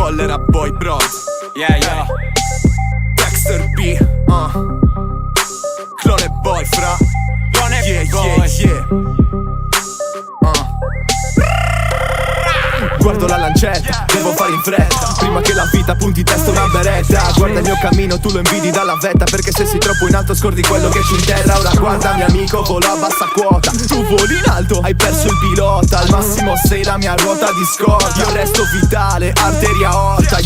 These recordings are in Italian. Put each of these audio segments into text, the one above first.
Collera Boy Bros. Yeah. Dexter B, Clone Boy fra. Yeah. Guardo la lancetta, devo fare in fretta prima che la vita punti testa una beretta. Guarda il mio cammino, tu lo invidi dalla vetta, perché se sei troppo in alto scordi quello che ci interra. Ora guarda mio amico, volo a bassa quota, tu voli in alto, hai perso il pilota. Al massimo sei la mia ruota di scorta, io resto vitale, arteria aorta.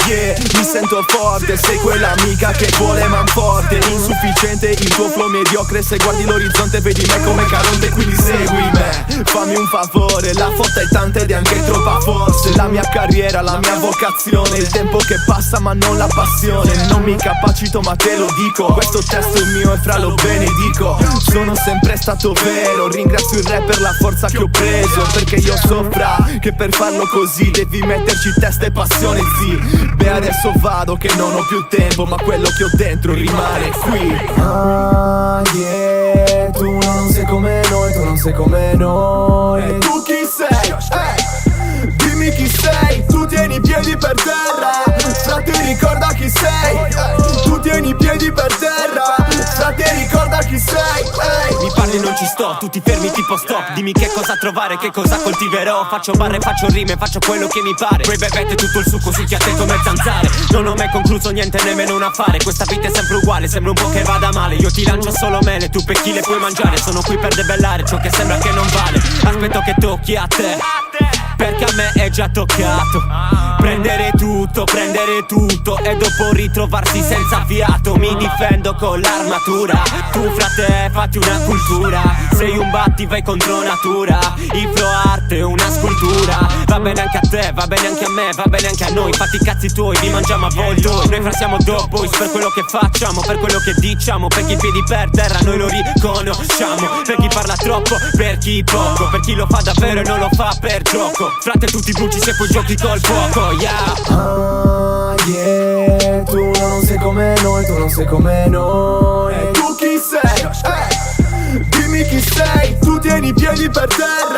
Yeah, mi sento forte, sei quell'amica che vuole man forte. Insufficiente il tuo flow mediocre, se guardi l'orizzonte vedi me come Caronte, quindi segui me. Fammi un favore, la fotta è tanta ed è anche troppa forse. La mia carriera, la mia vocazione, il tempo che passa ma non la passione. Non mi capacito ma te lo dico, questo testo è mio e fra lo benedico. Sono sempre stato vero, ringrazio il rap per la forza che ho preso, perché io so fra che per farlo così devi metterci testa e passione, sì. Beh adesso vado che non ho più tempo, ma quello che ho dentro rimane qui. Yeah, tu non sei come noi, tu non sei come noi. E tu chi sei? Dimmi chi sei, tu tieni i piedi per terra, frate ricorda chi sei. Tu tieni i piedi per terra, frate ricorda chi sei. Mi parli non ci sto, tu ti fermi tipo stop. Dimmi che cosa trovare, che cosa coltiverò. Faccio barre, faccio rime, faccio quello che mi pare. Poi bevete tutto il succo, succhiate come zanzare. Non ho mai concluso niente, nemmeno un affare. Questa vita è sempre uguale, sembra un po' che vada male. Io ti lancio solo mele, tu per chi le puoi mangiare. Sono qui per debellare ciò che sembra che non vale. Aspetto che tocchi a te, perché a me è già toccato prendere tutto e dopo ritrovarsi senza fiato. Mi difendo con l'armatura, tu frate fatti una cultura. Sei un batti, vai contro natura. Il flow arte è una scultura. Va bene anche a te, va bene anche a me, va bene anche a noi. Fatti i cazzi tuoi, vi mangiamo a volto. Noi fra siamo dope boys per quello che facciamo, per quello che diciamo. Per chi i piedi per terra noi lo riconosciamo. Per chi parla troppo, per chi poco, per chi lo fa davvero e non lo fa per gioco. Frate tu ti bruci se poi giochi col fuoco, yeah, tu non sei come noi, tu non sei come noi. E tu chi sei? Dimmi chi sei, tu tieni i piedi per terra,